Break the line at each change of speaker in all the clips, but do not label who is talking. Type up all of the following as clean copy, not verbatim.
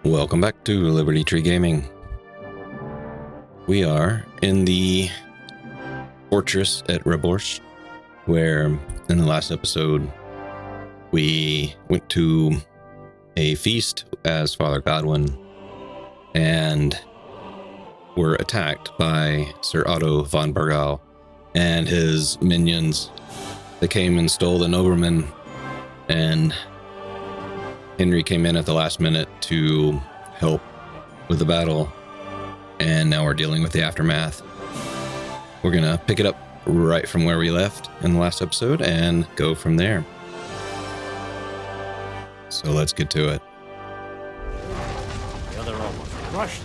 Welcome back to Liberty Tree Gaming. We are in the fortress at Rabbi, where in the last episode we went to a feast as Father Godwin and were attacked by Sir Otto von Bergau and his minions. They came and stole the nobleman, and Henry came in at the last minute to help with the battle, and now we're dealing with the aftermath. We're gonna pick it up right from where we left in the last episode and go from there. So let's get to it.
The other almost crushed.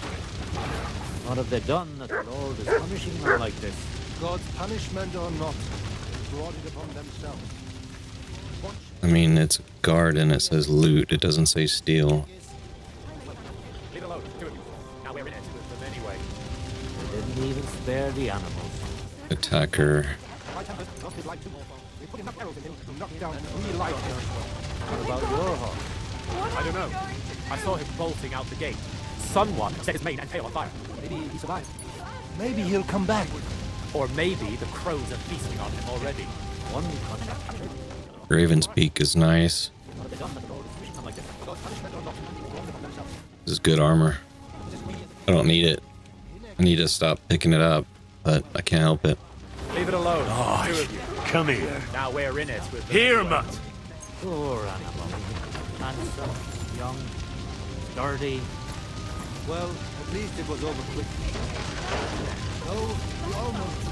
What have they done that the Lord is punishing them like this?
God's punishment or not, they brought it upon themselves.
I mean, it's guard and it says loot. It doesn't say steal.
Leave it alone, two of you. Now we're in it with them anyway. They didn't even spare the animals.
Attacker.
We put enough arrows in him to knock down 3 light.
What about your horse?
I don't know. I saw him bolting out the gate. Someone set his mane and tail on fire.
Maybe he survived. Maybe he'll come back.
Or maybe the crows are feasting on him already.
One punishment.
Raven's Peak is nice.
What have they done that the Lord is punishing them like this?
God's punishment or not, they brought it upon themselves.
This is good armor. I don't need it. I need to stop picking it up, but I can't help it.
Leave it alone, two of you.
Come here.
Now we're in it with them.
Here,
anyway.
Mutt.
Poor animal. Handsome, young, sturdy.
Well, at least it was over quickly. No, we almost.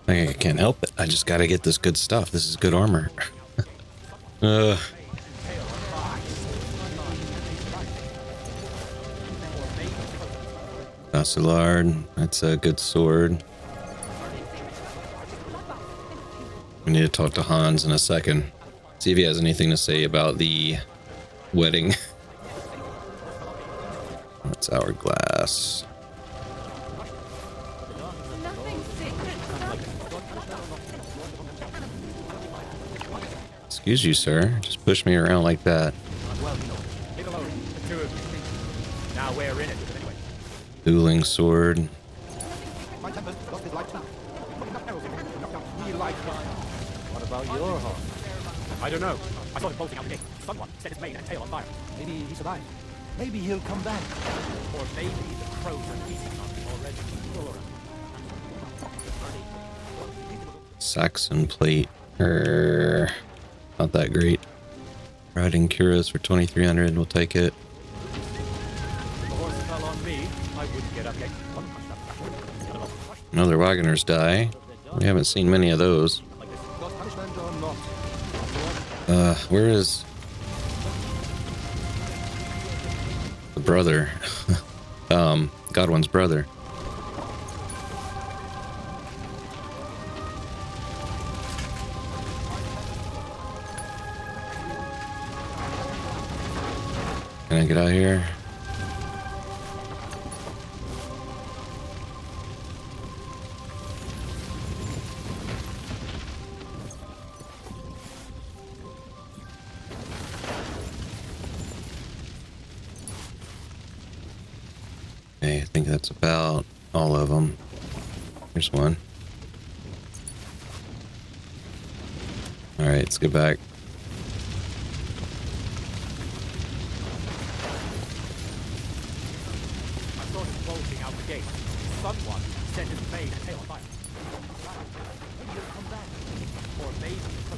I can't help it. I just gotta get this good stuff. This is good armor. Vassalard, that's a good sword. We need to talk to Hans in a second. See if he has anything to say about the wedding. That's hourglass. Excuse you, sir. Just push me around like that.
Leave it alone, two of you. Now we're in it with them anyway.
Dueling sword.
My tempest lost his light too. We put enough arrows in him to knock down 3 light.
What about your horse?
I don't know. I saw him bolting out the gate. Someone set his mane and tail on fire.
Maybe he survived. Maybe he'll come back.
Or maybe the crows are feasting on him already.
Saxon plate. Not that great. Riding cuirass for 2,300. We'll take it.
If the horse fell on me, I wouldn't get up yet.
Another Wagoner's die. We haven't seen many of those.
God's punishment or not.
Where is the brother? Godwin's brother. Can I get out here? Okay, I think that's about all of them. Here's one. All right, let's get back.
I saw him bolting out the gate. Someone set his mane and tail on fire. Maybe he'll come back. Or maybe the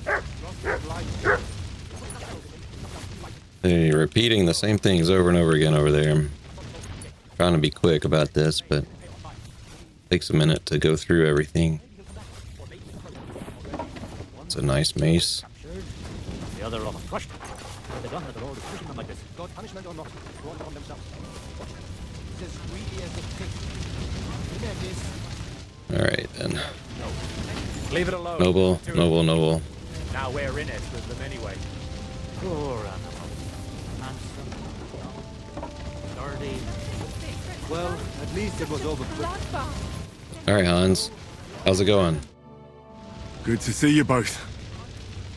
crows are already.
They're repeating the same things over and over again over there. I'm trying to be quick about this, but it takes a minute to go through everything. It's a nice mace.
The other almost crushed. What have they done that the Lord is punishing them like this?
God's punishment or not, they brought it upon themselves. It's as greedy as a pig. Look at this.
Alright then.
Leave it alone.
Noble, noble, noble.
Now we're in it with them anyway.
Poor animal. Handsome, sturdy.
Well, at least it was over.
All right, Hans. How's it going?
Good to see you both.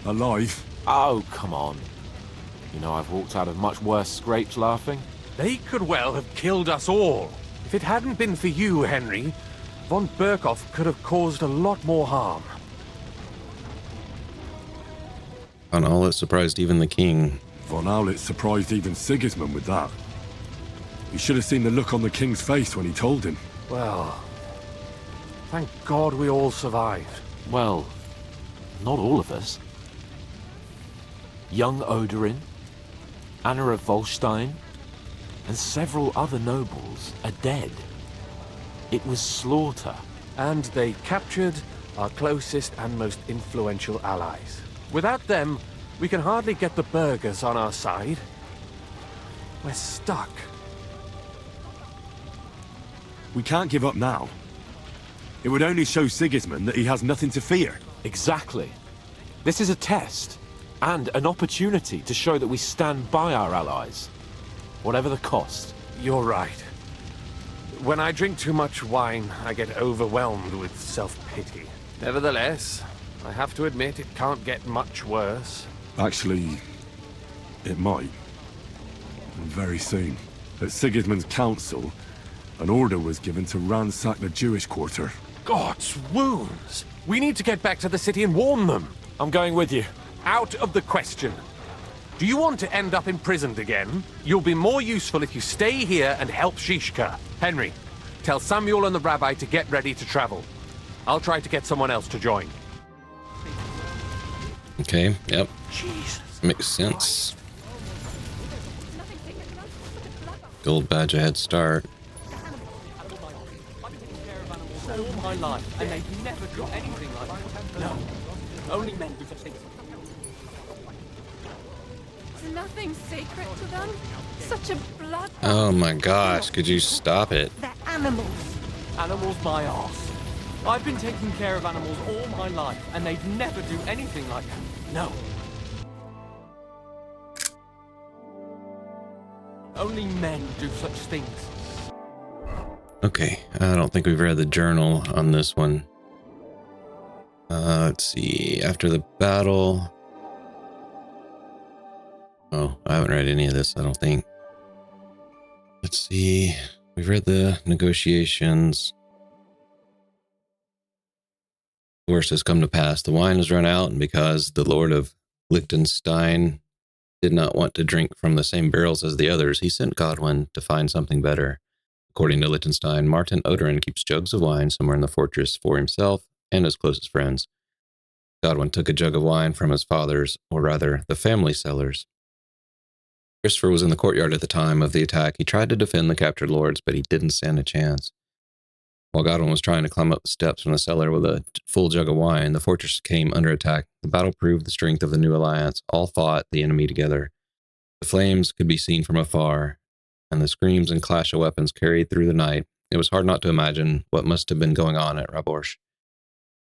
Alive.
Oh, come on. You know I've walked out of much worse scrapes laughing.
They could well have killed us all. If it hadn't been for you, Henry, von Berkhoff could have caused a lot more harm.
On all, it surprised even the king.
Von Owlet surprised even Sigismund with that. You should have seen the look on the king's face when he told him.
Well, thank God we all survived.
Well, not all of us. Young Odorin, Anna of Volstein, and several other nobles are dead. It was slaughter.
And they captured our closest and most influential allies. Without them, we can hardly get the burghers on our side. We're stuck.
We can't give up now. It would only show Sigismund that he has nothing to fear.
Exactly. This is a test, and an opportunity to show that we stand by our allies, whatever the cost.
You're right. When I drink too much wine, I get overwhelmed with self-pity. Nevertheless, I have to admit it can't get much worse.
Actually, it might. And very soon. At Sigismund's council, an order was given to ransack the Jewish quarter.
God's wounds! We need to get back to the city and warn them.
I'm going with you.
Out of the question. Do you want to end up imprisoned again? You'll be more useful if you stay here and help Shishka. Henry, tell Samuel and the Rabbi to get ready to travel. I'll try to get someone else to join.
Okay, yep.
Jesus.
Makes sense. Gold badge, a head start.
All my life, and they've never got anything like that. No. Only men do such things.
Is nothing sacred to them? Such a blood.
Oh my gosh, could you stop it?
They're animals.
Animals my arse. I've been taking care of animals all my life, and they'd never do anything like that. No. Only men do such things.
Okay, I don't think we've read the journal on this one. Let's see. After the battle. Oh, I haven't read any of this, I don't think. Let's see. We've read the negotiations. Of course, has come to pass. The wine has run out, and because the Lord of Liechtenstein did not want to drink from the same barrels as the others, he sent Godwin to find something better. According to Liechtenstein, Martin Odorin keeps jugs of wine somewhere in the fortress for himself and his closest friends. Godwin took a jug of wine from his father's, or rather, the family cellars. Christopher was in the courtyard at the time of the attack. He tried to defend the captured lords, but he didn't stand a chance. While Godwin was trying to climb up the steps from the cellar with a full jug of wine, the fortress came under attack. The battle proved the strength of the new alliance. All fought the enemy together. The flames could be seen from afar, and the screams and clash of weapons carried through the night. It was hard not to imagine what must have been going on at Rabbi.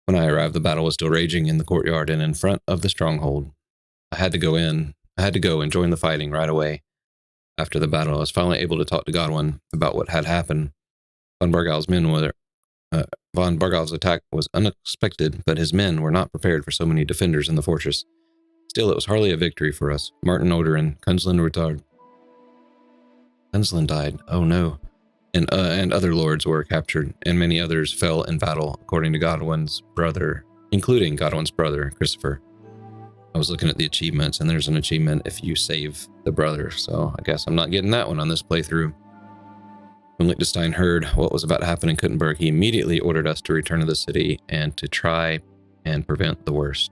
When I arrived, the battle was still raging in the courtyard and in front of the stronghold. I had to go and join the fighting right away. After the battle, I was finally able to talk to Godwin about what had happened. Von Bargal's attack was unexpected, but his men were not prepared for so many defenders in the fortress. Still, it was hardly a victory for us. Martin Odorin, Kunslin died. Oh no. And other lords were captured, and many others fell in battle, according to Godwin's brother, including Godwin's brother, Christopher. I was looking at the achievements, and there's an achievement if you save the brother, so I guess I'm not getting that one on this playthrough. When Liechtenstein heard what was about to happen in Kuttenberg, he immediately ordered us to return to the city and to try and prevent the worst.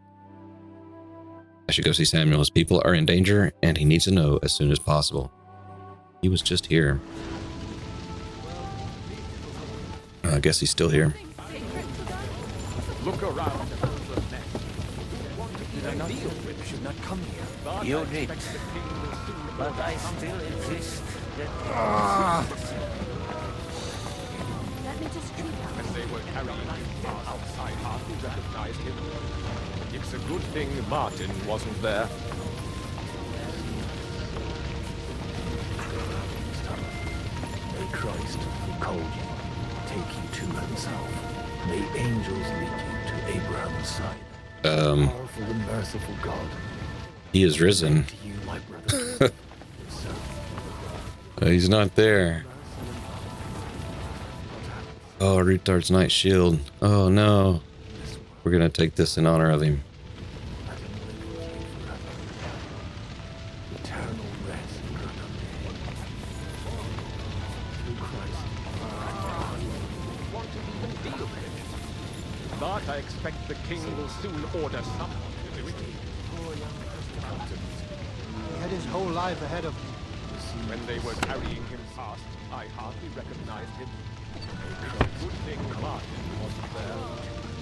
I should go see Samuel. His people are in danger, and he needs to know as soon as possible. He was just here. I guess he's still here.
Look around. Did I not feel we should not come here?
You did. But I still insist that...
Let me just treat them.
As they were carrying him outside, hardly recognized him. It's a good thing Martin wasn't there.
Christ.
have called you, take you to himself. May angels lead you to Abraham's side. Powerful and merciful God.
He is risen.
To you, my brother.
He's not there. Oh, Retard's Night Shield. Oh no. We're gonna take this in honor of him.
Eternal rest through Christ.
But I expect the king will soon order someone to do it.
He had his whole life ahead of him.
When they were carrying him past, I hardly recognized him. It's a good thing Martin wasn't there.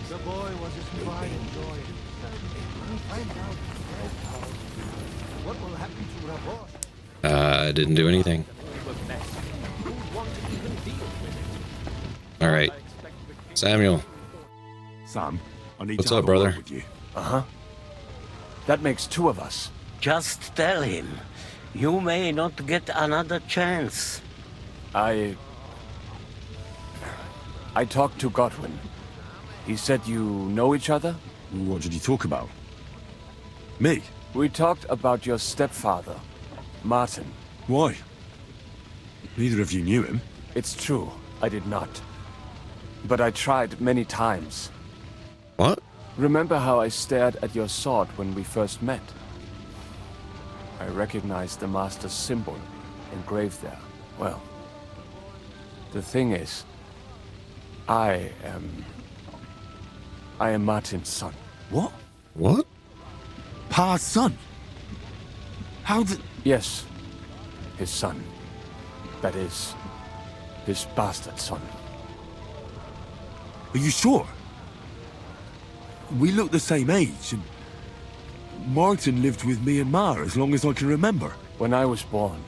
The boy was his pride and joy. We find out what will happen to Rabbi.
I didn't do anything. All right, Samuel.
Sam, I need
What's
to
up,
have a word
brother?
with you.
That makes two of us.
Just tell him. You may not get another chance.
I talked to Godwin. He said you know each other?
What did you talk about? Me?
We talked about your stepfather, Martin.
Why? Neither of you knew him.
It's true, I did not. But I tried many times.
What?
Remember how I stared at your sword when we first met? I recognized the Master's symbol engraved there. Well, the thing is, I am Martin's son.
What?
What?
Pa's son? How did...
Yes, his son. That is, his bastard son.
Are you sure? We look the same age, and Martin lived with me and Ma as long as I can remember.
When I was born,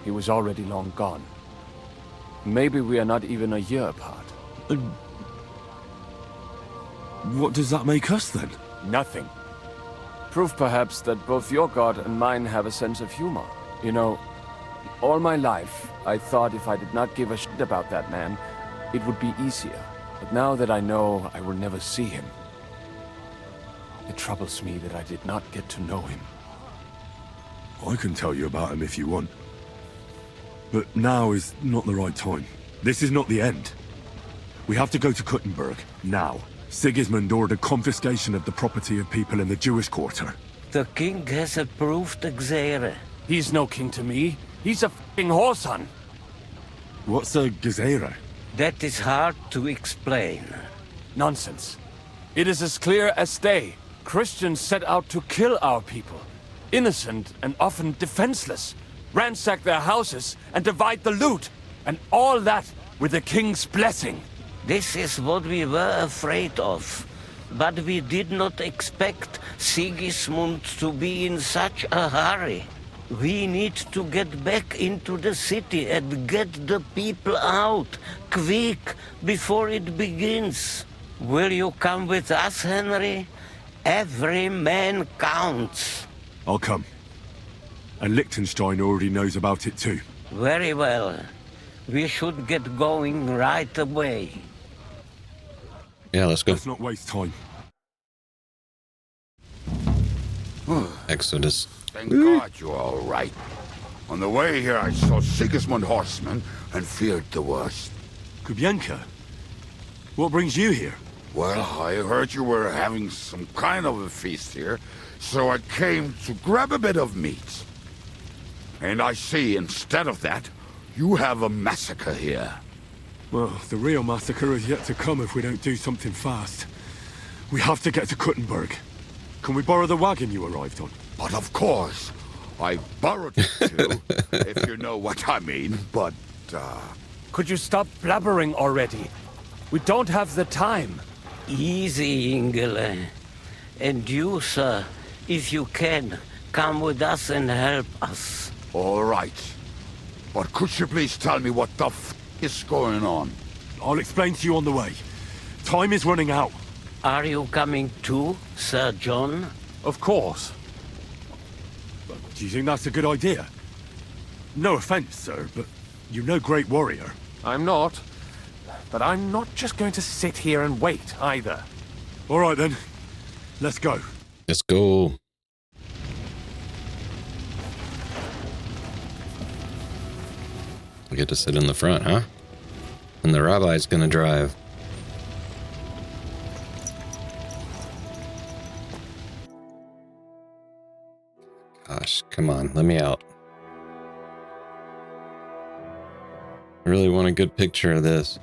he was already long gone. Maybe we are not even a year apart.
And what does that make us then?
Nothing. Proof perhaps that both your God and mine have a sense of humor. You know, all my life, I thought if I did not give a shit about that man, it would be easier. But now that I know I will never see him, it troubles me that I did not get to know him.
I can tell you about him if you want. But now is not the right time. This is not the end. We have to go to Kuttenberg, now. Sigismund ordered confiscation of the property of people in the Jewish quarter.
The king has approved Xere.
He's no king to me. He's a f***ing whoreson.
What's a gezerah?
That is hard to explain.
Nonsense. It is as clear as day. Christians set out to kill our people. Innocent and often defenseless. Ransack their houses and divide the loot. And all that with the king's blessing.
This is what we were afraid of. But we did not expect Sigismund to be in such a hurry. We need to get back into the city and get the people out, quick, before it begins. Will you come with us, Henry? Every man counts.
I'll come. And Liechtenstein already knows about it too.
Very well. We should get going right away.
Yeah, let's go.
Let's not waste time.
Exodus.
Thank God you're all right. On the way here, I saw Sigismund horsemen and feared the worst.
Kubyenka? What brings you here?
Well, I heard you were having some kind of a feast here, so I came to grab a bit of meat. And I see, instead of that, you have a massacre here.
Well, the real massacre is yet to come if we don't do something fast. We have to get to Kuttenberg. Can we borrow the wagon you arrived on?
But of course, I borrowed it too, if you know what I mean, but,
Could you stop blabbering already? We don't have the time.
Easy, Ingele. And you, sir, if you can, come with us and help us.
All right. But could you please tell me what the f is going on?
I'll explain to you on the way. Time is running out.
Are you coming too, Sir John?
Of course.
Do you think that's a good idea? No offense, sir, but you're no great warrior.
I'm not. But I'm not just going to sit here and wait, either.
All right, then. Let's go.
Let's go. We get to sit in the front, huh? And the rabbi's gonna drive. Gosh, come on, let me out. I really want a good picture of this.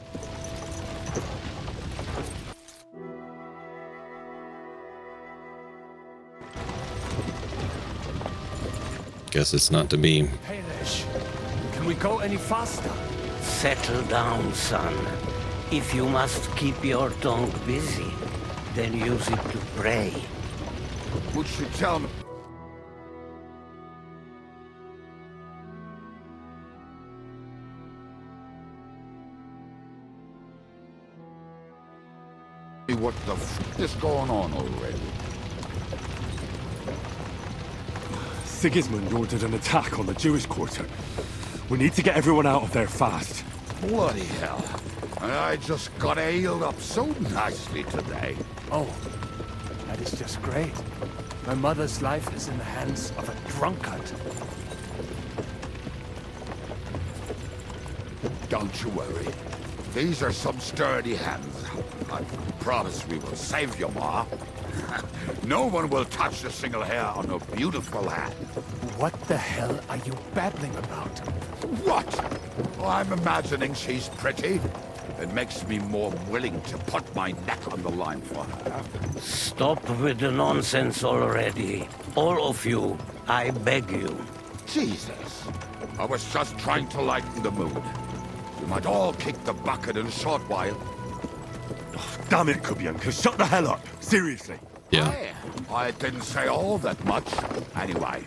Guess it's not to be.
Hey, Lesh. Can we go any faster?
Settle down, son. If you must keep your tongue busy, then use it to pray.
Would you tell me what the f is going on already?
Sigismund ordered an attack on the Jewish quarter. We need to get everyone out of there fast.
Bloody hell. I just got ailed up so nicely today.
Oh, that is just great. My mother's life is in the hands of a drunkard.
Don't you worry. These are some sturdy hands. I promise we will save you, Ma. No one will touch a single hair on her beautiful head.
What the hell are you babbling about?
What? Oh, I'm imagining she's pretty. It makes me more willing to put my neck on the line for her.
Stop with the nonsense already. All of you, I beg you.
Jesus. I was just trying to lighten the mood. We might all kick the bucket in a short while.
Oh, damn it, Kubyenka, shut the hell up! Seriously.
Yeah.
I didn't say all that much. Anyway,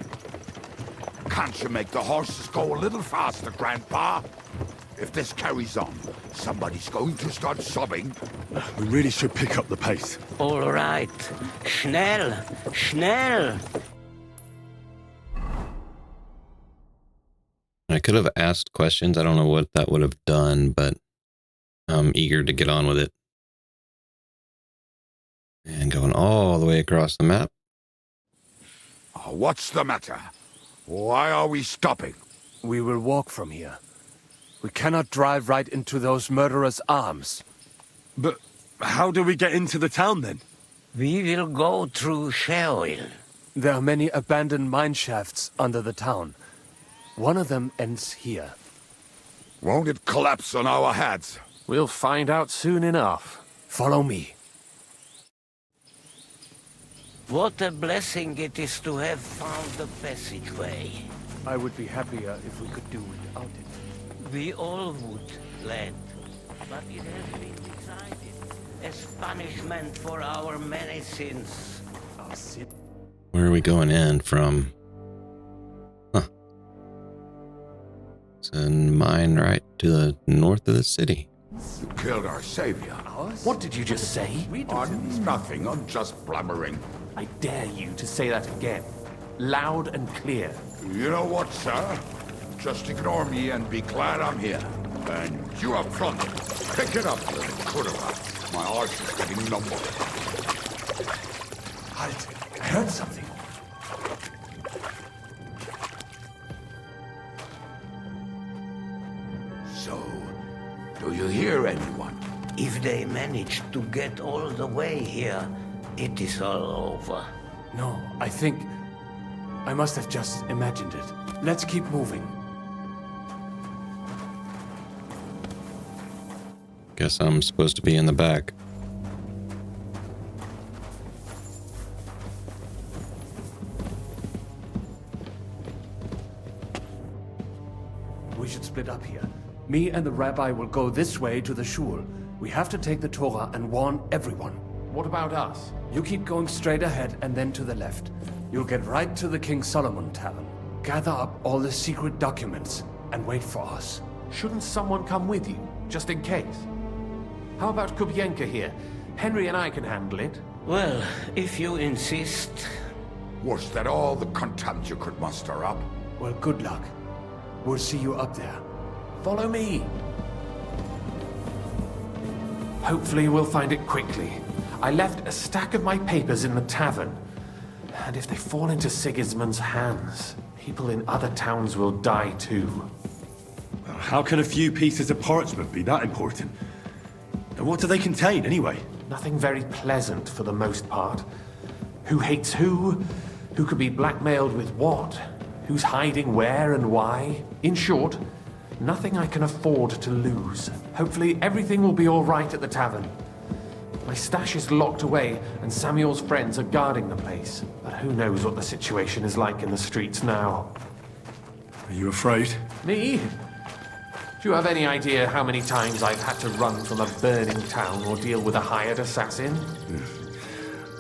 can't you make the horses go a little faster, Grandpa? If this carries on, somebody's going to start sobbing.
We really should pick up the pace.
All right. Schnell! Schnell!
I could have asked questions. I don't know what that would have done, but I'm eager to get on with it. And going all the way across the map.
What's the matter? Why are we stopping?
We will walk from here. We cannot drive right into those murderers' arms.
But how do we get into the town then?
We will go through Sheol.
There are many abandoned mine shafts under the town. One of them ends here.
Won't it collapse on our heads?
We'll find out soon enough.
Follow me.
What a blessing it is to have found the passageway.
I would be happier if we could do without it.
We all would, lad. But it has been decided as punishment for our many sins.
Where are we going in from? Huh. It's a mine right to the north of the city.
You killed our savior.
What did you just say?
Nothing, I'm just blubbering.
I dare you to say that again. Loud and clear.
You know what, sir? Just ignore me and be glad I'm here. And you up front, pick it up, you Kuttenberg. My heart is getting numb.
Halt! I heard something.
So, do you hear anyone?
If they manage to get all the way here, it is all over.
No, I think... I must have just imagined it. Let's keep moving.
Guess I'm supposed to be in the back.
We should split up here. Me and the rabbi will go this way to the shul. We have to take the Torah and warn everyone.
What about us?
You keep going straight ahead and then to the left. You'll get right to the King Solomon Tavern. Gather up all the secret documents and wait for us.
Shouldn't someone come with you, just in case? How about Kubyenka here? Henry and I can handle it.
Well, if you insist.
Was that all the contempt you could muster up?
Well, good luck. We'll see you up there.
Follow me.
Hopefully we'll find it quickly. I left a stack of my papers in the tavern. And if they fall into Sigismund's hands, people in other towns will die too.
How can a few pieces of parchment be that important? And what do they contain, anyway?
Nothing very pleasant for the most part. Who hates who? Who could be blackmailed with what? Who's hiding where and why? In short, nothing I can afford to lose. Hopefully everything will be all right at the tavern. My stash is locked away, and Samuel's friends are guarding the place. But who knows what the situation is like in the streets now.
Are you afraid?
Me? Do you have any idea how many times I've had to run from a burning town or deal with a hired assassin?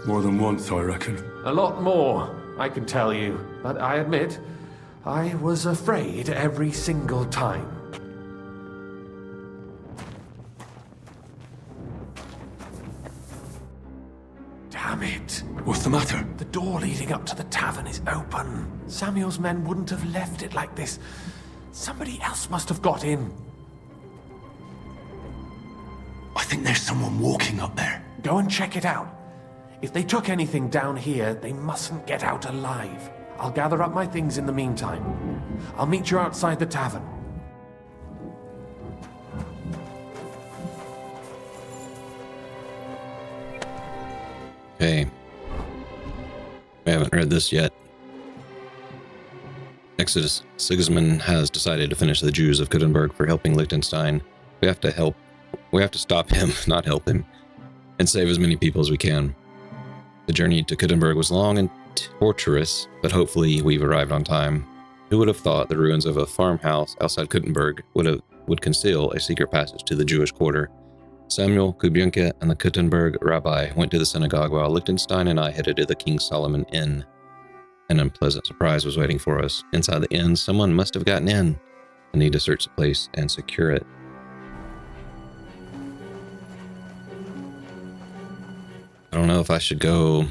More than once, I reckon.
A lot more, I can tell you. But I admit, I was afraid every single time. Damn it!
What's the matter?
The door leading up to the tavern is open. Samuel's men wouldn't have left it like this. Somebody else must have got in.
I think there's someone walking up there.
Go and check it out. If they took anything down here, they mustn't get out alive. I'll gather up my things in the meantime. I'll meet you outside the tavern.
Okay. We haven't read this yet. Exodus. Sigismund has decided to finish the Jews of Kuttenberg for helping Liechtenstein. We have to stop him, not help him, and save as many people as we can. The journey to Kuttenberg was long and torturous, but hopefully we've arrived on time. Who would have thought the ruins of a farmhouse outside Kuttenberg would conceal a secret passage to the Jewish quarter? Samuel, Kubyenka, and the Kuttenberg Rabbi went to the synagogue while Liechtenstein and I headed to the King Solomon Inn. An unpleasant surprise was waiting for us. Inside the inn, someone must have gotten in. I need to search the place and secure it. I don't know if I should go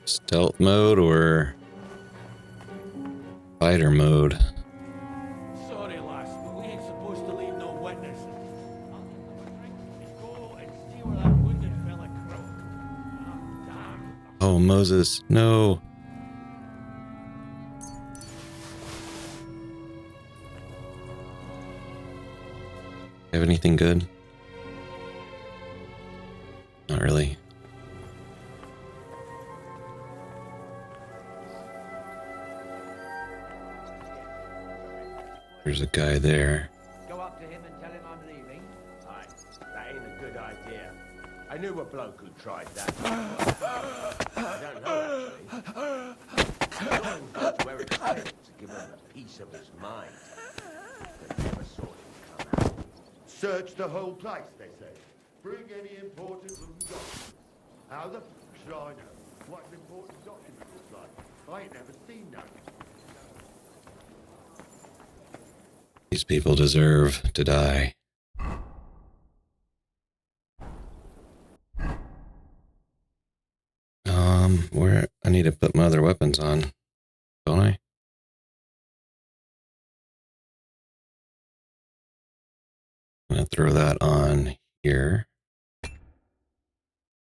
stealth mode or fighter mode.
Sorry, lass, but we ain't supposed to leave no witnesses. Go and see where that wounded fella crawled. Damn.
Oh, Moses, no. Have anything good? Not really. There's a guy there.
Go up to him and tell him I'm leaving. Aye, that ain't a good idea. I knew a bloke who tried that. I don't know, actually. No one goes where it's safe to give him a piece of his mind. But never saw him come out.
Search the whole place, they say. Bring any important looking documents. How the f*** should I know what an important document looks like? I ain't never seen none.
These people deserve to die. Where I need to put my other weapons on, don't I? I'm gonna throw that on here.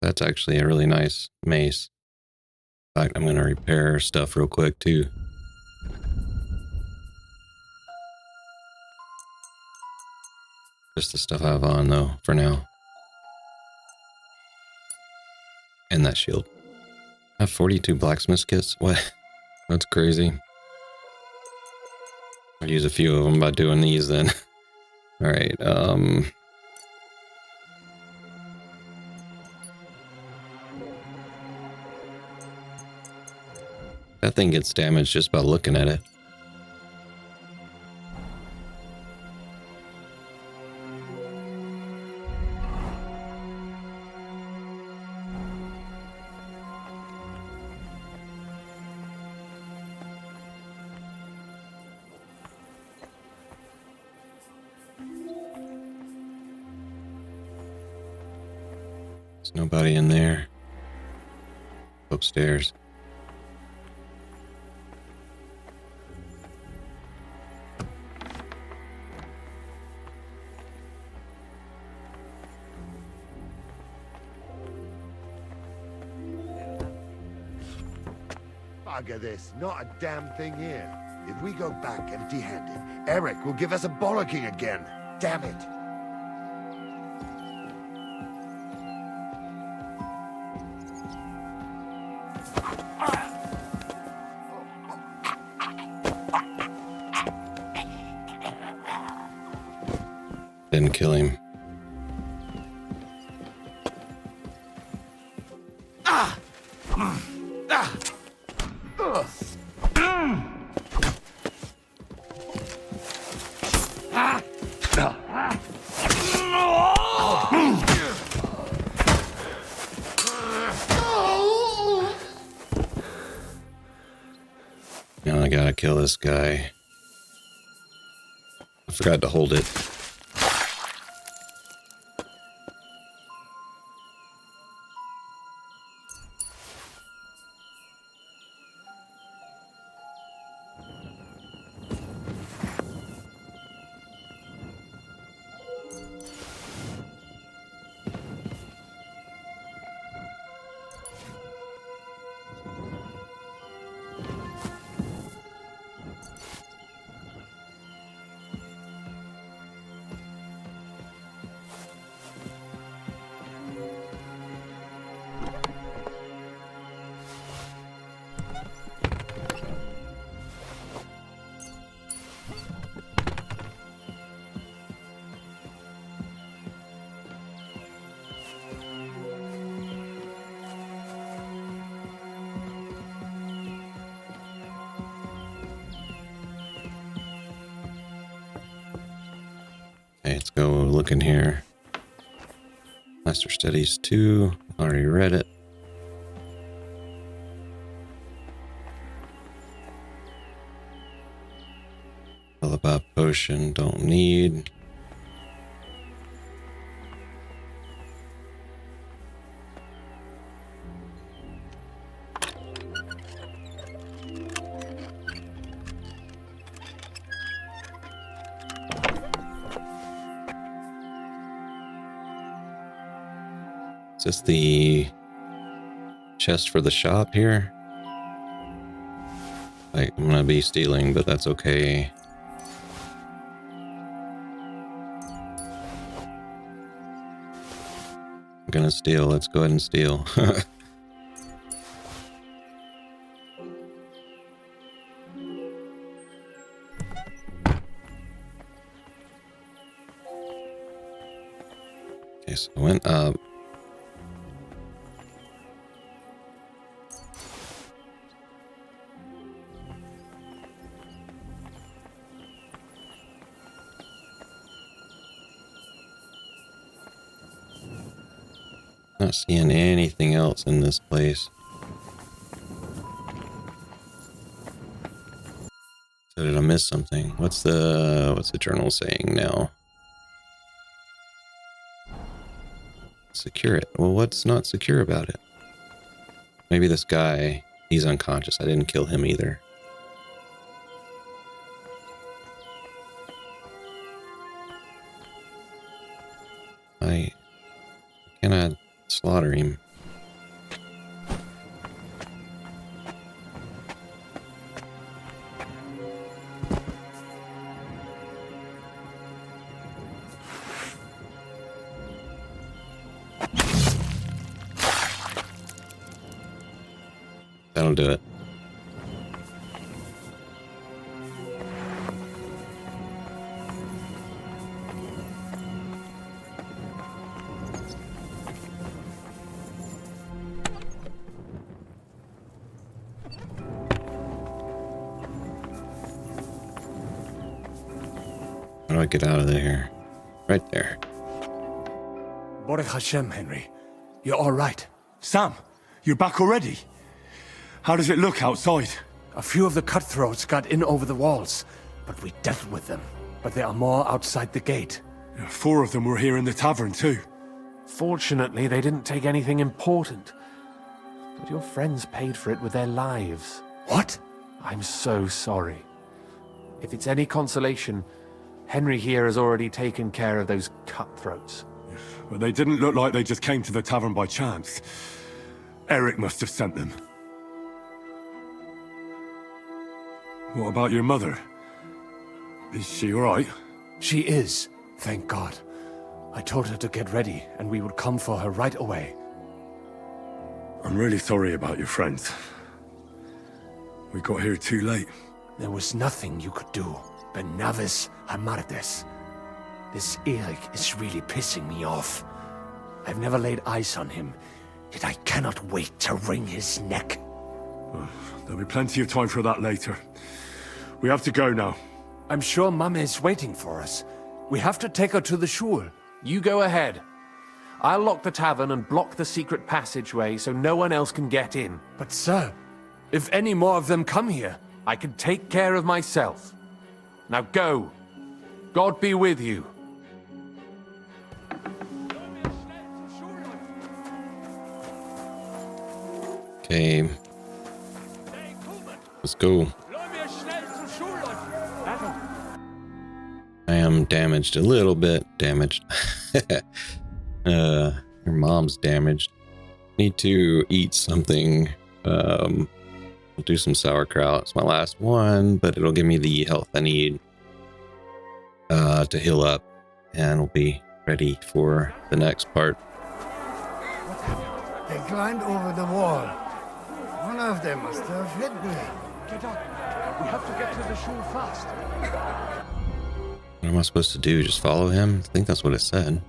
That's actually a really nice mace. In fact, I'm gonna repair stuff real quick too. Just the stuff I have on though, for now. And that shield. I have 42 blacksmith kits? What? That's crazy. I'll use a few of them by doing these then. Alright, that thing gets damaged just by looking at it. There's nobody in there. Upstairs.
bugger this. Not a damn thing here. If we go back empty-handed, Eric will give us a bollocking again. Damn it.
Didn't kill him. Now I gotta kill this guy. I forgot to hold it. Okay, let's go look in here. Master Studies 2. Already read it. Lullaby potion, don't need. Is this the chest for the shop here? Like, I'm gonna be stealing, but that's okay. I'm gonna steal. Let's go ahead and steal. Okay, so I went up. Not seeing anything else in this place. So did I miss something? What's the journal saying now? Secure it. Well, what's not secure about it? Maybe this guy, he's unconscious. I didn't kill him either. I cannot slaughter him. That'll do it. How do I get out of there? Right there.
Baruch Hashem, Henry. You're all right.
Sam, you're back already? How does it look outside?
A few of the cutthroats got in over the walls, but we dealt with them. But there are more outside the gate.
4 of them were here in the tavern too.
Fortunately, they didn't take anything important. But your friends paid for it with their lives.
What?
I'm so sorry. If it's any consolation, Henry here has already taken care of those cutthroats.
But they didn't look like they just came to the tavern by chance. Eric must have sent them. What about your mother? Is she alright?
She is, thank God. I told her to get ready, and we would come for her right away.
I'm really sorry about your friends. We got here too late.
There was nothing you could do. Benavis Amardes. This Eric is really pissing me off. I've never laid eyes on him, yet I cannot wait to wring his neck.
There'll be plenty of time for that later. We have to go now.
I'm sure Mama is waiting for us. We have to take her to the shul.
You go ahead. I'll lock the tavern and block the secret passageway so no one else can get in.
But sir, if any more of them come here...
I can take care of myself. Now go. God be with you.
Okay. Let's go. I am damaged, a little bit damaged. Your mom's damaged. Need to eat something. I'll do some sauerkraut. It's my last one, but it'll give me the health I need to heal up, and we'll be ready for the next part.
They climbed over the wall. One of them must have hit me.
Get up. We have to get to the shul fast.
What am I supposed to do? Just follow him? I think that's what it said.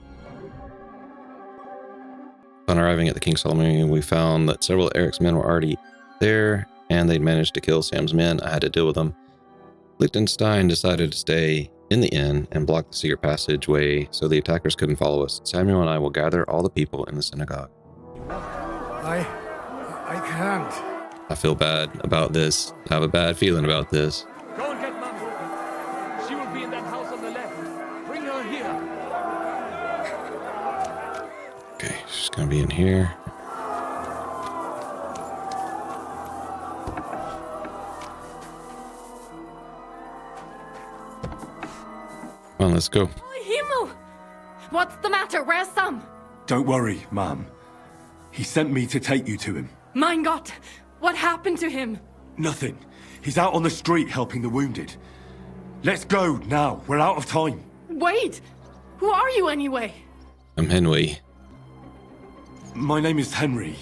Upon arriving at the King Solomon, we found that several of Eric's men were already there, and they'd managed to kill Sam's men. I had to deal with them. Liechtenstein decided to stay in the inn and block the secret passageway so the attackers couldn't follow us. Samuel and I will gather all the people in the synagogue.
I can't.
I feel bad about this. I have a bad feeling about this.
Go and get Mama. She will be in that house on the left. Bring her here.
Okay, she's gonna be in here. Come on, let's go.
Himmel! What's the matter? Where's Sam?
Don't worry, ma'am. He sent me to take you to him.
Mein Gott! What happened to him?
Nothing. He's out on the street helping the wounded. Let's go now. We're out of time.
Wait! Who are you anyway?
I'm Henry.
My name is Henry.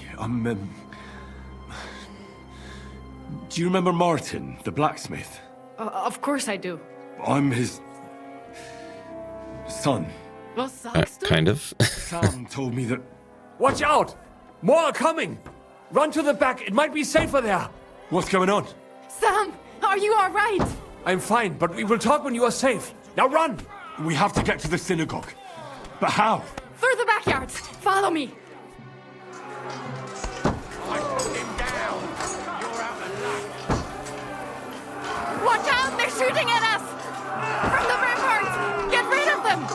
Do you remember Martin, the blacksmith?
Of course I do.
I'm his... son.
Was sagst du?
Kind of.
Sam told me that...
Watch out! More are coming! Run to the back, it might be safer there!
What's going on?
Sam, are you all right?
I'm fine, but we will talk when you are safe. Now run!
We have to get to the synagogue. But how?
Through the backyards. Follow me. Watch out! They're shooting at us! From the ramparts! Get rid of them!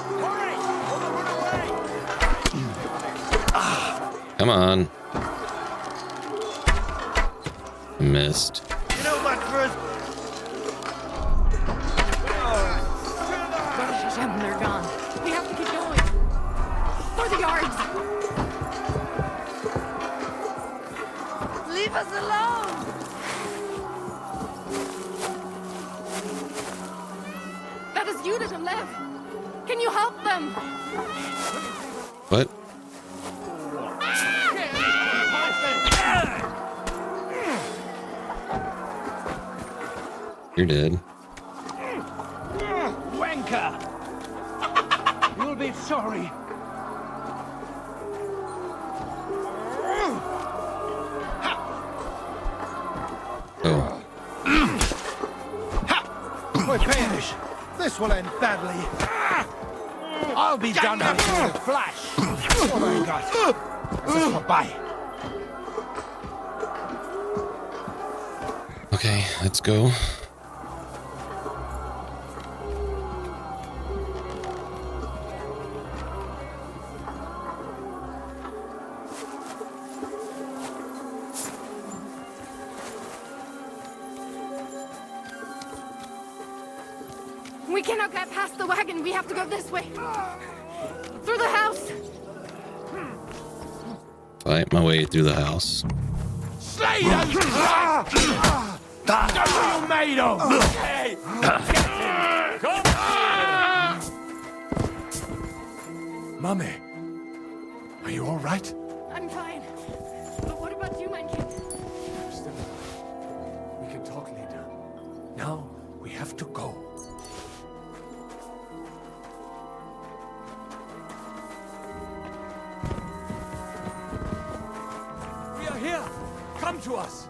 Come on. Missed.
You know what, first?
They're gone. We have to keep going. For the yards! Leave us alone! That is Jehuda and Lev. Can you help them?
What? You're dead.
Kubyenka! You'll be sorry.
Oh.
Quick finish. This will end badly.
I'll be done with you in a flash.
Oh my God.
This is vorbei.
Okay, let's go.
We cannot get past the wagon. We have to go this way. Through the house.
Fight my way through the house.
Slay those
What are you made of? Hey! Mummy, are you all right?
I'm fine. But what about you, mein Kind?
Still alive. We can talk later. Now, we have to go. We are here! Come to us!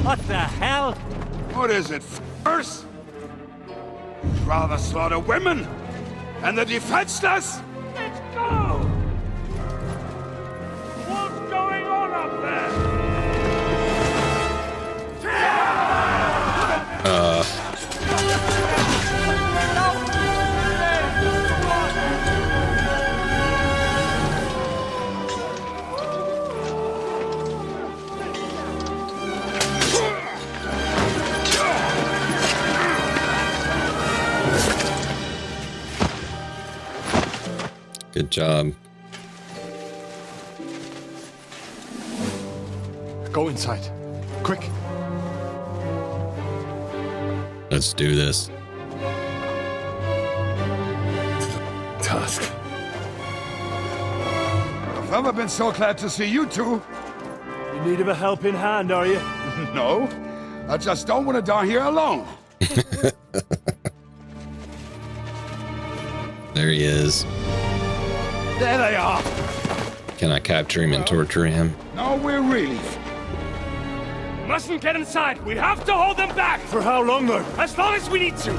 What the hell?
What is it, f***ers? You'd rather slaughter women and the defenseless?
Let's go! What's going on up there?
Good job.
Go inside. Quick.
Let's do this.
Task.
I've never been so glad to see you two.
In need of a helping hand, are you?
No, I just don't want to die here alone.
There he is.
There they are.
Can I capture him and torture him?
No, we're really.
Mustn't get inside. We have to hold them back. For how long, though? As long as we need to.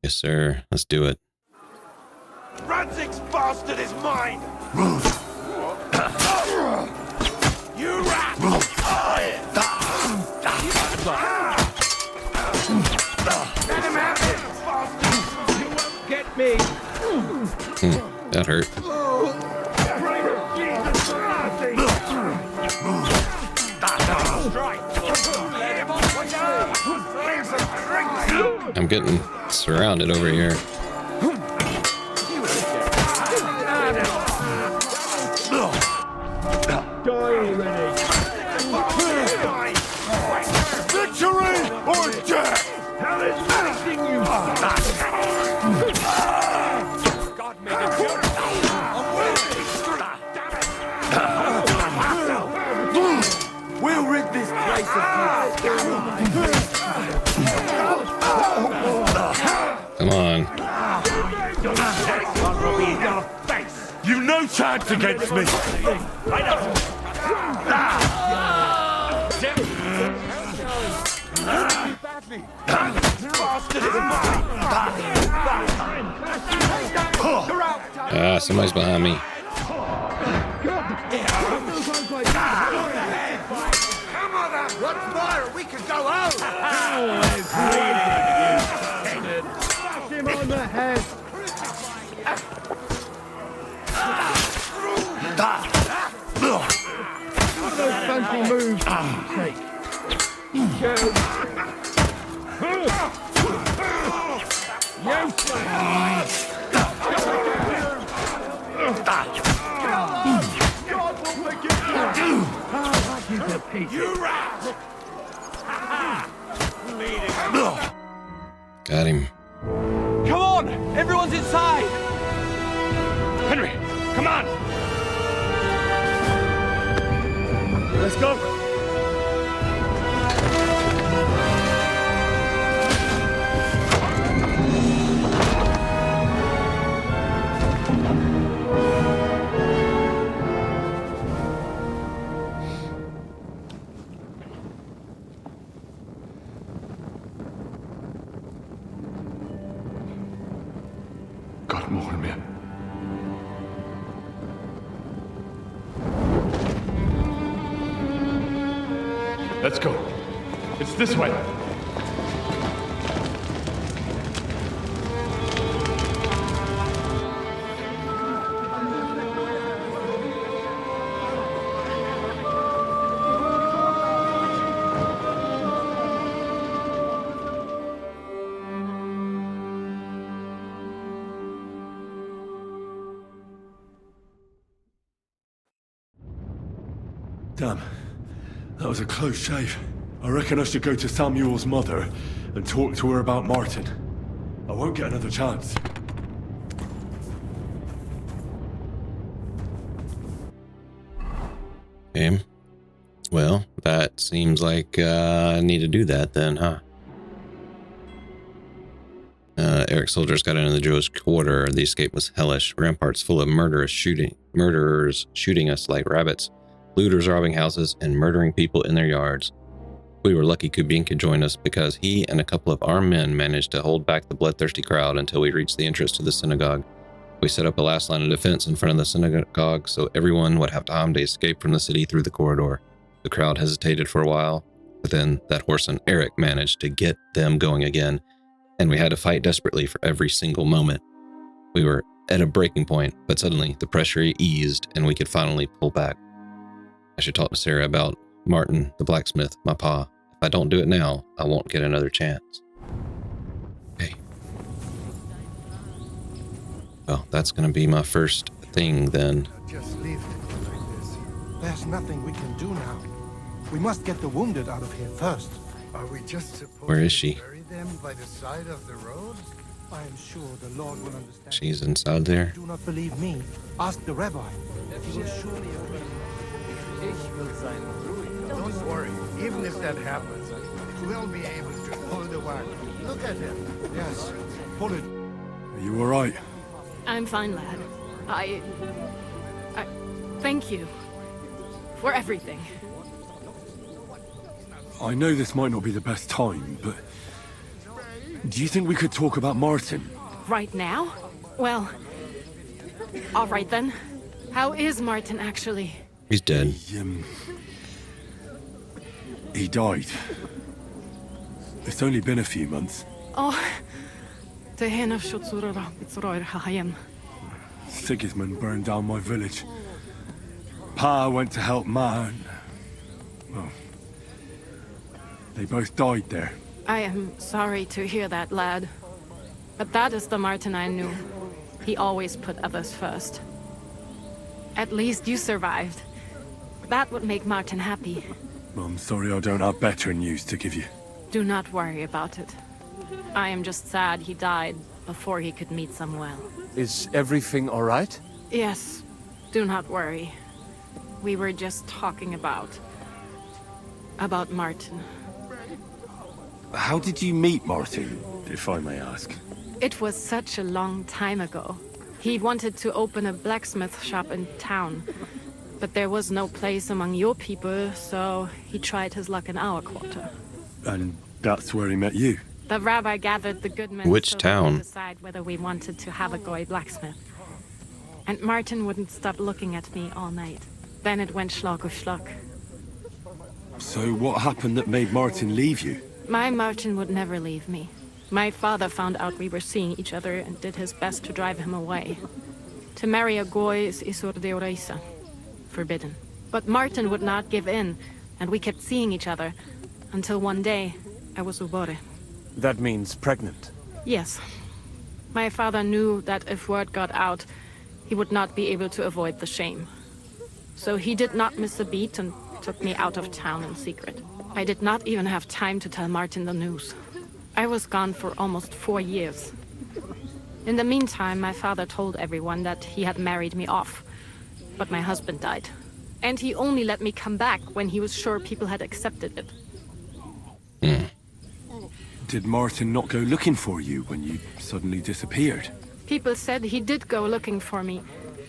Yes, sir. Let's do it.
Ranzig's bastard is mine! You rat! Let him have it, bastard! You won't get me!
That hurt. I'm getting surrounded over here.
Victory or death! Hell is menacing you! God made it beautiful! We'll rid this place of you!
Come on.
You've no chance against me. I know.
Somebody's behind me.
Come on, what's more? We could go home!
Smash him on the head. One of those fancy moves. Take.
You rat!
Got him.
Come on! Everyone's inside! Henry, come on! Let's go!
Gott mogen mir. Let's go. It's this way.
Damn. That was a close shave. I reckon I should go to Samuel's mother and talk to her about Martin. I won't get another chance.
Okay. Well, that seems like I need to do that then, huh? Eric's soldiers got into the Jewish quarter. The escape was hellish. Ramparts full of murderers shooting us like rabbits, looters robbing houses and murdering people in their yards. We were lucky Kubyenka joined us because he and a couple of armed men managed to hold back the bloodthirsty crowd until we reached the entrance to the synagogue. We set up a last line of defense in front of the synagogue so everyone would have time to escape from the city through the corridor. The crowd hesitated for a while, but then that whoreson Eric managed to get them going again, and we had to fight desperately for every single moment. We were at a breaking point, but suddenly the pressure eased and we could finally pull back. I should talk to Sara about Martin, the blacksmith, my pa. If I don't do it now, I won't get another chance. Okay. Well, that's going to be my first thing then.
Just leave it like this. There's nothing we can do now. We must get the wounded out of here first. Are we just supposed
Where is she?
to bury them by the side of the road? I am sure the Lord will understand.
She's inside there.
Do not believe me. Ask the Rabbi. He will surely agree. Don't worry. Even if that happens, we'll be able to pull the wagon. Look at him. Yes. Pull it.
Are you alright?
I'm fine, lad. I thank you for everything.
I know this might not be the best time, but do you think we could talk about Martin?
Right now? Well, all right then. How is Martin actually?
He's dead.
He died. It's only been a few months.
Oh,
Sigismund burned down my village. Pa went to help Ma. Well, they both died there.
I am sorry to hear that, lad. But that is the Martin I knew. He always put others first. At least you survived. That would make Martin happy.
I'm sorry I don't have better news to give you.
Do not worry about it. I am just sad he died before he could meet Samuel.
Is everything all right?
Yes, do not worry. We were just talking about Martin.
How did you meet Martin, if I may ask?
It was such a long time ago. He wanted to open a blacksmith shop in town, but there was no place among your people, so he tried his luck in our quarter.
And that's where he met you?
The rabbi gathered the good men
Which
so
town?
they could decide whether we wanted to have a goy blacksmith. And Martin wouldn't stop looking at me all night. Then it went schlock auf schlock.
So what happened that made Martin leave you?
My Martin would never leave me. My father found out we were seeing each other and did his best to drive him away. To marry a goy is isur deoreisa, forbidden. But Martin would not give in, and we kept seeing each other, until one day, I was ubore.
That means pregnant.
Yes. My father knew that if word got out, he would not be able to avoid the shame. So he did not miss a beat and took me out of town in secret. I did not even have time to tell Martin the news. I was gone for almost 4 years. In the meantime, my father told everyone that he had married me off. But my husband died. And he only let me come back when he was sure people had accepted it.
Did Martin not go looking for you when you suddenly disappeared?
People said he did go looking for me,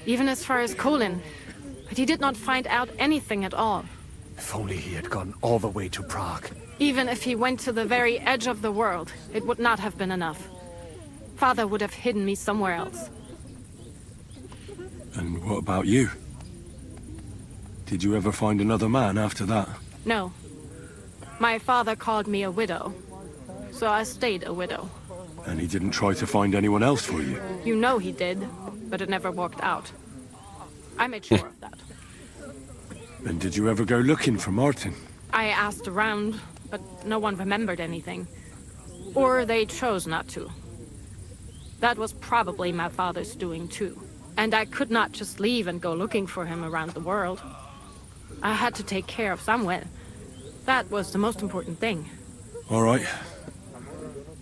even as far as Kolin. But he did not find out anything at all.
If only he had gone all the way to Prague.
Even if he went to the very edge of the world, it would not have been enough. Father would have hidden me somewhere else.
And what about you? Did you ever find another man after that?
No. My father called me a widow. So I stayed a widow.
And he didn't try to find anyone else for you?
You know he did, but it never worked out. I made sure of that.
And did you ever go looking for Martin?
I asked around, but no one remembered anything. Or they chose not to. That was probably my father's doing too. And I could not just leave and go looking for him around the world. I had to take care of Samuel. That was the most important thing.
All right.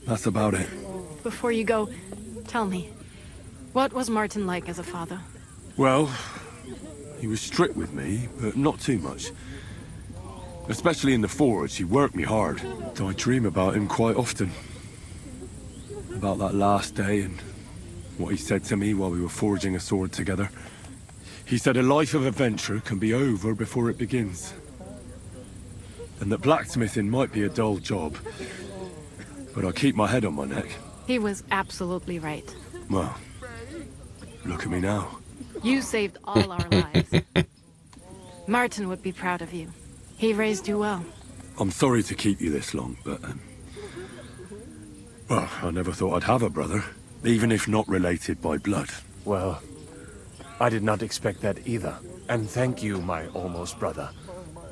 That's about it.
Before you go, tell me, what was Martin like as a father?
Well, he was strict with me, but not too much. Especially in the forge, he worked me hard. So I dream about him quite often. About that last day and what he said to me while we were forging a sword together. He said a life of adventure can be over before it begins. And that blacksmithing might be a dull job, but I keep my head on my neck.
He was absolutely right.
Well, look at me now.
You saved all our lives. Martin would be proud of you. He raised you well.
I'm sorry to keep you this long, but... well, I never thought I'd have a brother, even if not related by blood.
Well, I did not expect that either. And thank you, my almost brother.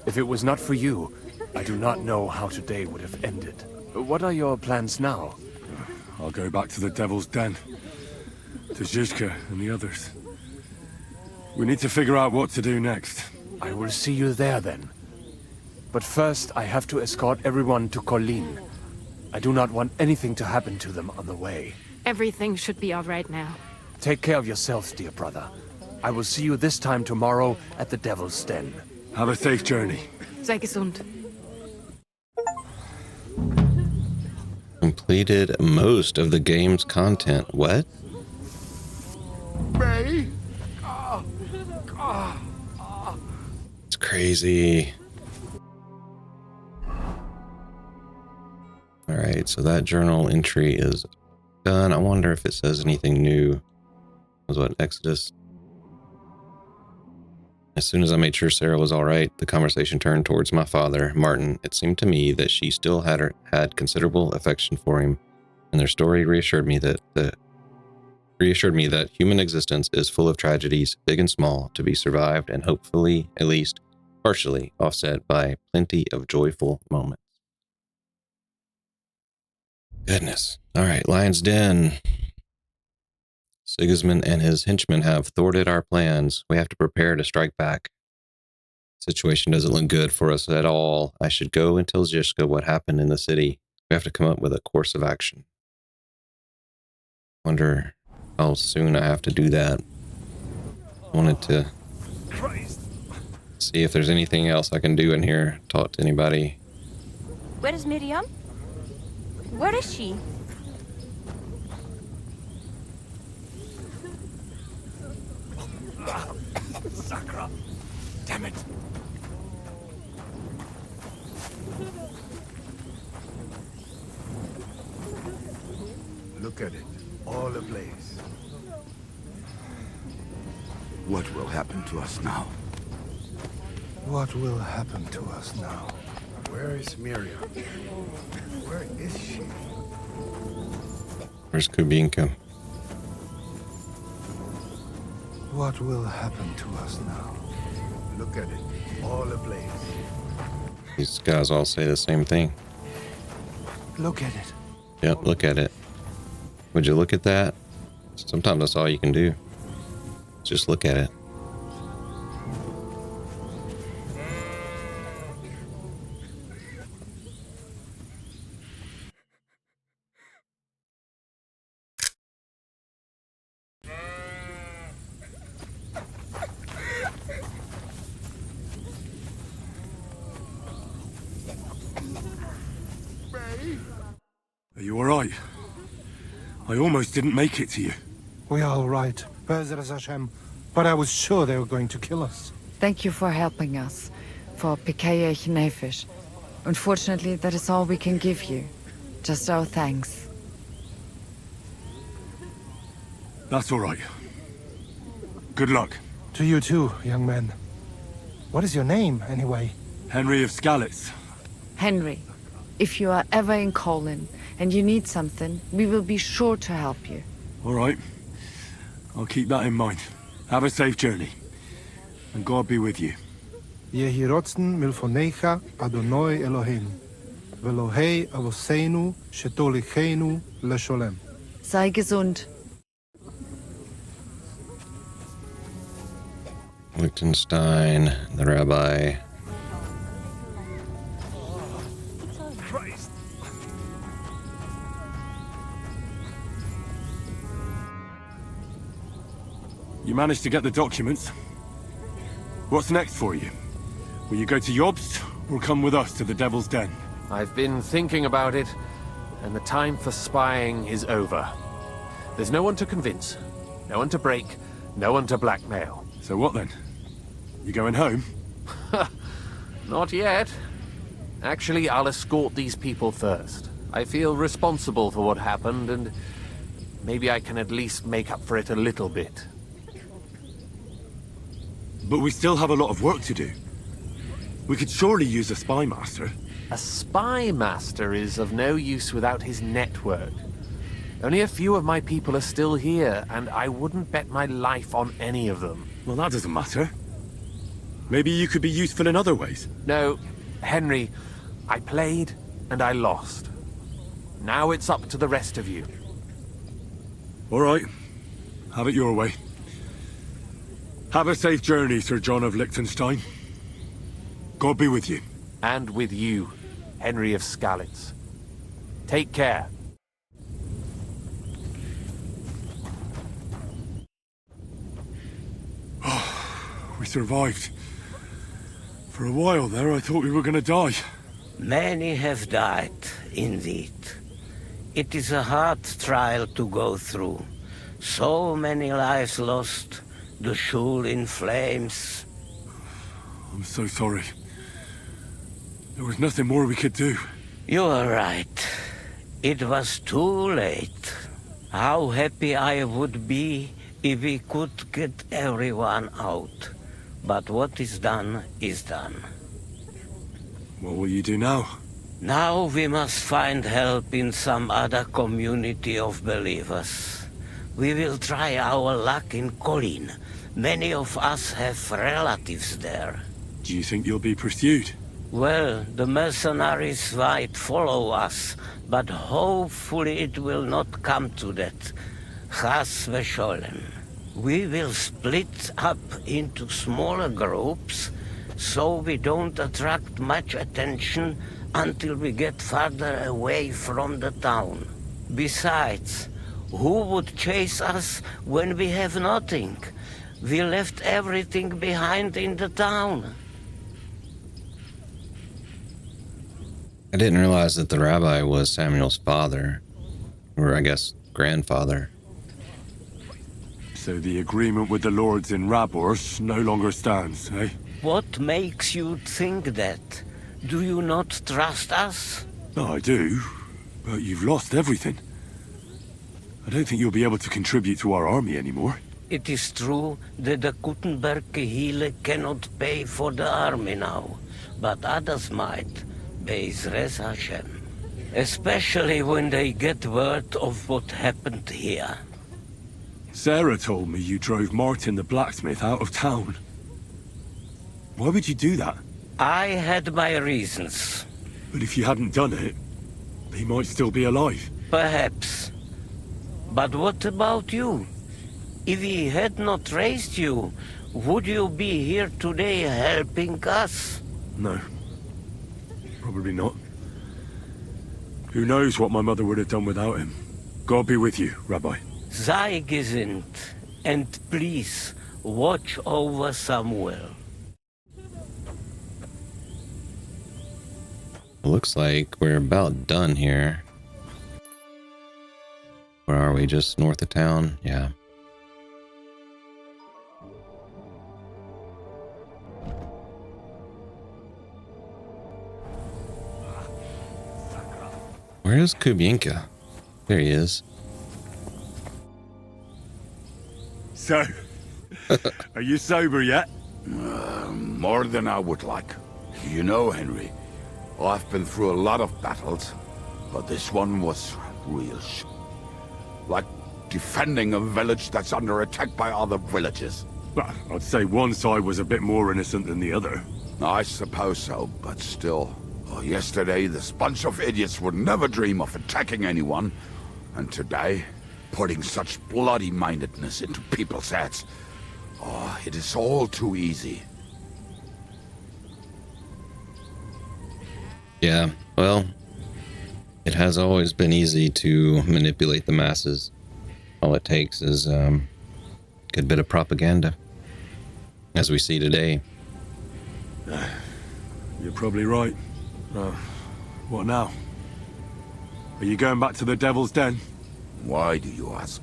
If it was not for you, I do not know how today would have ended. What are your plans now?
I'll go back to the Devil's Den. To Zizka and the others. We need to figure out what to do next.
I will see you there then. But first, I have to escort everyone to Colleen. I do not want anything to happen to them on the way.
Everything should be all right now.
Take care of yourself, dear brother. I will see you this time tomorrow at the Devil's Den.
Have a safe journey.
Sei gesund.
Completed most of the game's content. What?
May?
It's crazy. Alright, so that journal entry is done. I wonder if it says anything new. Was what, Exodus? As soon as I made sure Sara was alright, the conversation turned towards my father, Martin. It seemed to me that she still had considerable affection for him, and their story reassured me that human existence is full of tragedies, big and small, to be survived and hopefully, at least partially, offset by plenty of joyful moments. Goodness. Alright, Lion's Den. Sigismund and his henchmen have thwarted our plans. We have to prepare to strike back. Situation doesn't look good for us at all. I should go and tell Zizka what happened in the city. We have to come up with a course of action. Wonder how soon I have to do that. I wanted to see if there's anything else I can do in here. Talk to anybody.
Where is Miriam? Where is she?
Sakra! Damn it!
Look at it, all ablaze.
What will happen to us now?
What will happen to us now?
Where is Miriam? Where is she?
Where's Kubyenka?
What will happen to us now?
Look at it, all ablaze.
These guys all say the same thing.
Look at it.
Yep, look at it. Would you look at that? Sometimes that's all you can do. Just look at it.
Are you alright? I almost didn't make it to you.
We are all right, Be'ezras Hashem, but I was sure they were going to kill us.
Thank you for helping us, for Pikayech Nefesh. Unfortunately, that is all we can give you. Just our thanks.
That's alright. Good luck.
To you too, young man. What is your name, anyway?
Henry of Skalitz.
Henry, if you are ever in Colin and you need something, we will be sure to help you.
Alright. I'll keep that in mind. Have a safe journey. And God be with you.
Yehi rotzen milfonecha Adonai Elohim. Velohei avoseinu shetolichenu lesholem.
Sei gesund.
Liechtenstein, the Rabbi.
Christ.
You managed to get the documents. What's next for you? Will you go to Jobst, or come with us to the Devil's Den?
I've been thinking about it, and the time for spying is over. There's no one to convince, no one to break, no one to blackmail.
So what then? You going home?
Not yet. Actually, I'll escort these people first. I feel responsible for what happened, and maybe I can at least make up for it a little bit.
But we still have a lot of work to do. We could surely use a spy master.
A spy master is of no use without his network. Only a few of my people are still here, and I wouldn't bet my life on any of them.
Well, that doesn't matter. Maybe you could be useful in other ways.
No, Henry, I played and I lost. Now it's up to the rest of you.
All right. Have it your way. Have a safe journey, Sir John of Liechtenstein. God be with you.
And with you, Henry of Skalitz. Take care.
We survived. For a while there, I thought we were gonna die.
Many have died, indeed. It is a hard trial to go through. So many lives lost, the shul in flames.
I'm so sorry. There was nothing more we could do.
You are right. It was too late. How happy I would be if we could get everyone out. But what is done is done.
What will you do now?
Now we must find help in some other community of believers. We will try our luck in Colin. Many of us have relatives there.
Do you think you'll be pursued?
Well, the mercenaries might follow us, but hopefully it will not come to that. Chas v'sholem. We will split up into smaller groups, so we don't attract much attention until we get farther away from the town. Besides, who would chase us when we have nothing? We left everything behind in the town.
I didn't realize that the rabbi was Samuel's father, or I guess grandfather.
So the agreement with the lords in Rabors no longer stands, eh?
What makes you think that? Do you not trust us?
No, I do. But you've lost everything. I don't think you'll be able to contribute to our army anymore.
It is true that the Kuttenberg Kehille cannot pay for the army now, but others might. Be'ezras Hashem. Especially when they get word of what happened here.
Sara told me you drove Martin the blacksmith out of town. Why would you do that?
I had my reasons.
But if you hadn't done it, he might still be alive.
Perhaps. But what about you? If he had not raised you, would you be here today helping us?
No. Probably not. Who knows what my mother would have done without him. God be with you, Rabbi.
Sei gesinnt, and please, watch over Samuel.
Looks like we're about done here. Where are we? Just north of town? Yeah. Where is Kubyenka? There he is.
So, are you sober yet?
More than I would like. You know, Henry, I've been through a lot of battles, but this one was real like defending a village that's under attack by other villages.
Well, I'd say one side was a bit more innocent than the other.
I suppose so, but still. Yesterday, this bunch of idiots would never dream of attacking anyone. And today, putting such bloody-mindedness into people's heads. Oh, it is all too easy.
Yeah, well, it has always been easy to manipulate the masses. All it takes is a good bit of propaganda, as we see today.
You're probably right. What now? Are you going back to the Devil's Den?
Why do you ask?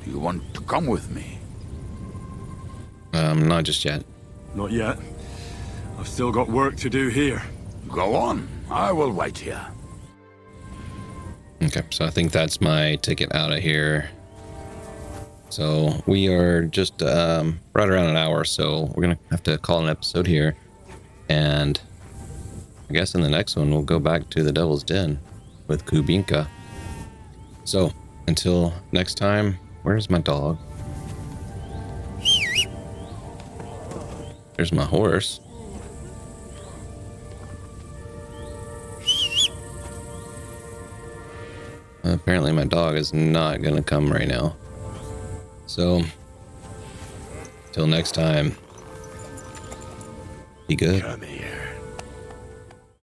Do you want to come with me?
Not just yet.
Not yet. I've still got work to do here.
Go on. I will wait here.
Okay, so I think that's my ticket out of here. So we are just right around an hour, so we're gonna have to call an episode here. And I guess in the next one, we'll go back to the Devil's Den with Kubyenka. So until next time, where's my dog? There's my horse. Apparently my dog is not gonna come right now. So, till next time, be good.
Come here.